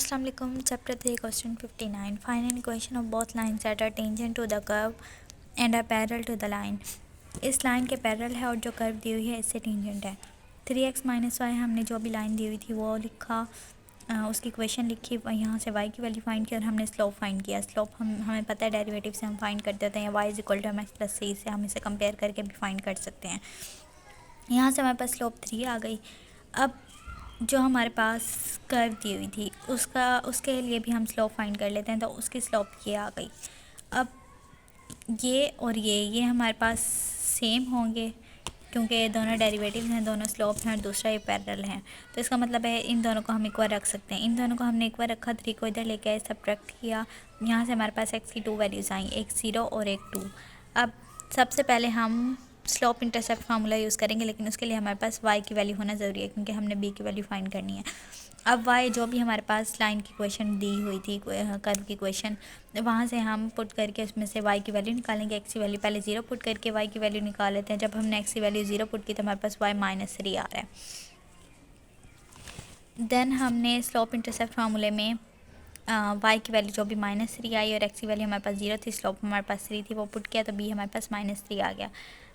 Assalamu alaikum. Chapter 3, question 59. Find an equation of both lines that are tangent to the curve and are parallel to the line. इस line के parallel है और जो curve दी हुई है इससे tangent है। 3x माइनस वाई हमने जो भी लाइन दी हुई थी वो लिखा, उसकी इक्वेशन लिखी, यहाँ से y की वैल्यू फाइंड की और हमने स्लोप फाइंड किया। स्लोप हमें पता है डेरिवेटिव से हम फाइंड कर देते हैं, y is equal to m x plus c से हम इसे कंपेयर करके भी फाइंड कर सकते हैं। यहाँ से हमारे पास स्लोप 3 आ गई। अब जो हमारे पास कर्व दी हुई थी उसके लिए भी हम स्लोप फाइंड कर लेते हैं, तो उसकी स्लोप ये आ गई। अब ये और ये हमारे पास सेम होंगे क्योंकि दोनों डेरिवेटिव हैं, दोनों स्लोप हैं और दूसरा ये पैरेलल है, तो इसका मतलब है इन दोनों को हम इक्वल रख सकते हैं। इन दोनों को हमने इक्वल रखा, 3 को इधर लेके आए, सब्ट्रैक्ट किया, यहाँ से हमारे पास x की 2 वैल्यूज़ आई, एक 0 और एक 2। अब सबसे पहले हम स्लोप इंटरसेप्ट फार्मूला यूज़ करेंगे, लेकिन उसके लिए हमारे पास y की वैल्यू होना ज़रूरी है क्योंकि हमने b की वैल्यू फाइंड करनी है। अब y जो भी हमारे पास लाइन की क्वेश्चन दी हुई थी, कर्व की क्वेश्चन, वहाँ से हम पुट करके उसमें से y की वैल्यू निकालेंगे। x की वैल्यू पहले 0 पुट करके y की वैल्यू निकाल लेते हैं। जब हमने x की वैल्यू 0 पुट की तो हमारे पास y माइनस 3 आ रहा है। देन हमने स्लोप इंटरसेप्ट फार्मूले में y की वैल्यू जो भी माइनस 3 आई और x की वैल्यू हमारे पास 0 थी, स्लोप हमारे पास 3 थी, वो पुट किया तो b हमारे पास माइनस 3 आ गया।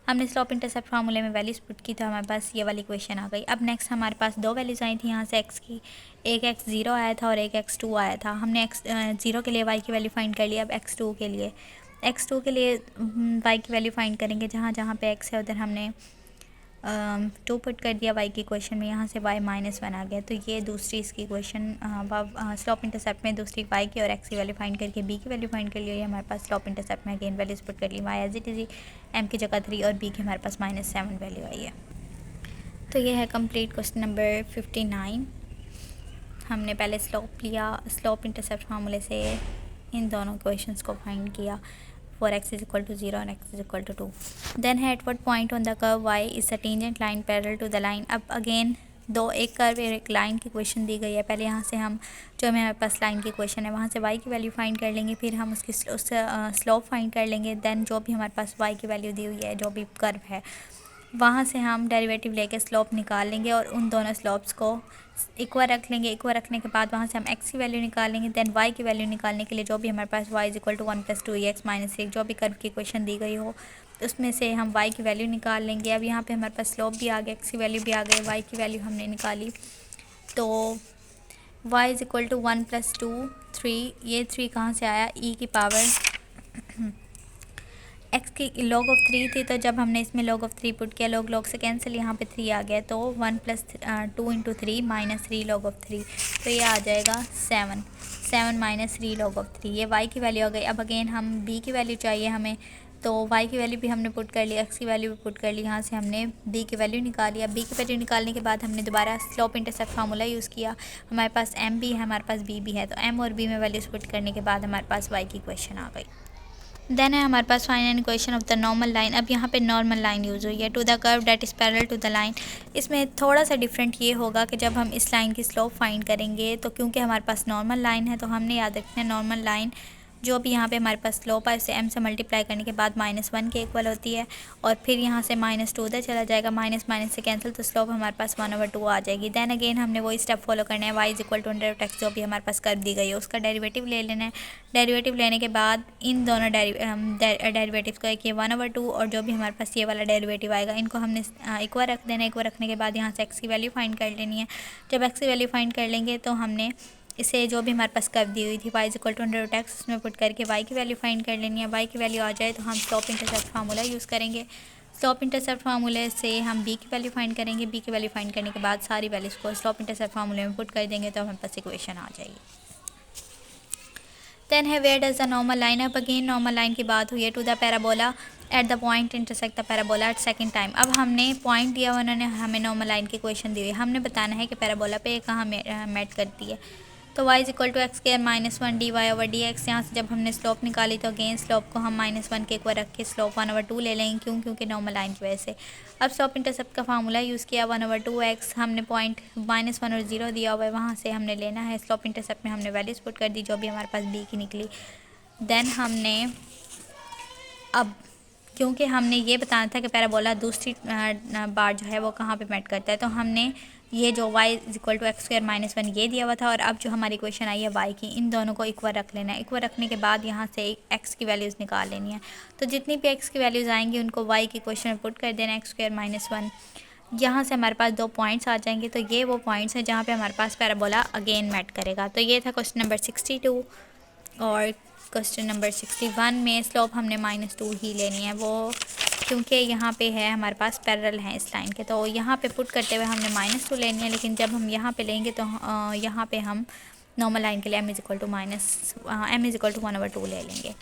हमने स्लोप इंटरसेप्ट फार्मूले में वैल्यूज़ पुट की तो हमारे पास ये वाली इक्वेशन आ गई। अब नेक्स्ट हमारे पास 2 वैल्यूज़ आई थी यहाँ से x की, एक x 0 आया था और एक x 2 आया था। हमने x 0 के लिए y की वैल्यू फाइंड कर लिया। अब x 2 के लिए y की वैल्यू फाइंड करेंगे। जहाँ जहाँ पे x है उधर हमने 2 पुट कर दिया y की इक्वेशन में, यहाँ से y माइनस 1 आ गया। तो ये दूसरी इसकी इक्वेशन स्लोप इंटरसेप्ट में दूसरी y की और x की वैल्यू फाइंड करके b की वैल्यू फाइंड कर लिया। हमारे पास स्लोप इंटरसेप्ट में अगेन वैल्यूज पुट कर ली, y as it is m की जगह 3 और b की हमारे पास -7 वैल्यू आई है। तो ये है कंप्लीट क्वेश्चन नंबर 59। हमने पहले स्लोप लिया, स्लोप इंटरसेप्ट फार्मूले से इन दोनों इक्वेशंस को फाइंड किया for x is equal to 0 and x is equal to 2. Then at what point on the curve y is a tangent line parallel to the line. अब again एक curve और एक line की question दी गई है। पहले यहाँ से हम जो हमारे पास लाइन की क्वेश्चन है वहाँ से y की वैल्यू फाइंड कर लेंगे, फिर हम उसकी स्लोप फाइंड कर लेंगे। देन जो भी हमारे पास y की वैल्यू दी हुई है, जो भी कर्व है, वहाँ से हम डेरिवेटिव लेके स्लोप निकाल लेंगे और उन दोनों स्लोप्स को इक्वल रख लेंगे। इक्वल रखने के बाद वहाँ से हम x की वैल्यू निकालेंगे। देन y की वैल्यू निकालने के लिए जो भी हमारे पास y is equal to 1 + 2x - 1 जो भी कर्व की क्वेश्चन दी गई हो उसमें से हम y की वैल्यू निकाल लेंगे। अब यहाँ पे हमारे पास स्लोप भी आ गया, x की वैल्यू भी आ गई, y की वैल्यू हमने निकाली तो y इज इक्वल टू 1 + 2 3। ये 3 कहाँ से आया, e की पावर x की log ऑफ 3 थी, तो जब हमने इसमें log ऑफ 3 पुट किया, log से कैंसिल, यहाँ पे 3 आ गया, तो 1 + 2 × 3 -3 log ऑफ 3, तो ये आ जाएगा 7 -3 log ऑफ 3। ये y की वैल्यू आ गई। अब अगेन हम b की वैल्यू चाहिए हमें, तो y की वैल्यू भी हमने पुट कर ली, x की वैल्यू भी पुट कर ली, यहाँ से हमने b की वैल्यू निकाली। अब b की वैल्यू निकालने के बाद हमने दोबारा स्लोप इंटरसेप्ट फार्मूला यूज़ किया। हमारे पास m भी है, हमारे पास b भी है, तो m और b में वैल्यूज़ पुट करने के बाद हमारे पास y की इक्वेशन आ गई। देन है हमारे पास find equation of the normal line. अब यहाँ पे नॉर्मल लाइन यूज़ हुई है, to the curve that is parallel to the line. इसमें थोड़ा सा डिफरेंट ये होगा कि जब हम इस लाइन की स्लोप फाइंड करेंगे तो क्योंकि हमारे पास नॉर्मल लाइन है तो हमने याद रखना है नॉर्मल लाइन जो भी यहाँ पे हमारे पास स्लोप है उसे m से मल्टीप्लाई करने के बाद -1 के इक्वल होती है और फिर यहाँ से -2 उधर चला जाएगा, माइनस से कैंसिल, तो स्लोप हमारे पास 1/2 आ जाएगी। देन अगेन हमने वही स्टेप फॉलो करना है, y is equal to √x जो भी हमारे पास कर्व दी गई है उसका डेरिवेटिव ले लेना है। डेरिवेटिव लेने के बाद इन दोनों डेरिवेटिव को एक ये 1/2 और जो भी हमारे पास ये वाला डेरिवेटिव आएगा इनको हमने इक्वल रख देना है। इक्वल रखने के बाद यहाँ से x की वैल्यू फाइंड कर लेनी है। जब x की वैल्यू फाइंड कर लेंगे तो हमने इसे जो भी हमारे पास कर्व दी हुई थी y is equal to √x उसमें पुट करके y की वैल्यू फाइंड कर लेनी है। y की वैल्यू आ जाए तो हम स्लोप इंटरसेप्ट फार्मूला यूज़ करेंगे। स्लोप इंटरसेप्ट फार्मूले से हम b की वैल्यू फाइंड करेंगे। b की वैल्यू फाइंड करने के बाद सारी वैल्यूज़ को स्लोप इंटरसेप्ट फार्मूले में पुट कर देंगे तो हमारे पास इक्वेशन आ जाएगी। देन है where does the normal line. अब अगेन नॉर्मल लाइन की बात हुई है, to the parabola at the point intersect the parabola at second time. अब हमने पॉइंट दिया, उन्होंने हमें नॉर्मल लाइन की इक्वेशन दी हुई है, हमने बताना है कि पैराबोला पे कहाँ मेट करती है। तो y is equal to x² -1 dy/dx। यहाँ से जब हमने स्लोप निकाली तो अगेन स्लोप को हम -1 के इक्वल रख के स्लोप 1/2 ले लेंगे, क्योंकि नॉर्मल लाइन की वजह से। अब स्लोप इंटरसेप्ट का फार्मूला यूज़ किया, 1/2x, हमने पॉइंट -1 और 0 दिया हुआ है, वहाँ से हमने लेना है। स्लोप इंटरसेप्ट में हमने वैल्यूज पुट कर दी जो भी हमारे पास b की निकली। देन हमने अब क्योंकि हमने ये बताना था कि पैराबोला दूसरी बार जो है वो कहाँ पे मेट करता है, तो हमने ये जो y is equal to x square minus 1 ये दिया हुआ था। और अब जो हमारी इक्वेशन आई है y की, इन दोनों को इक्वल रख लेना है। इक्वल रखने के बाद यहाँ से x की वैल्यूज़ निकाल लेनी है। तो जितनी भी x की वैल्यूज़ आएंगी उनको y की इक्वेशन में पुट कर देना, एक्स स्क्वायर माइनस 1। यहाँ से हमारे पास 2 पॉइंट्स आ जाएंगे। तो ये वो पॉइंट्स हैं जहाँ पे हमारे पास पैराबोला अगेन मेट करेगा। तो ये था क्वेश्चन नंबर 62। और क्वेश्चन नंबर 61 में स्लोप हमने -2 ही लेनी है, वो क्योंकि यहाँ पे है हमारे पास पैरेलल हैं इस लाइन के। तो यहाँ पे पुट करते हुए हमने -2 लेनी है, लेकिन जब हम यहाँ पे लेंगे तो यहाँ पे हम नॉर्मल लाइन के लिए m इज़ इक्वल टू 1/2 ले लेंगे।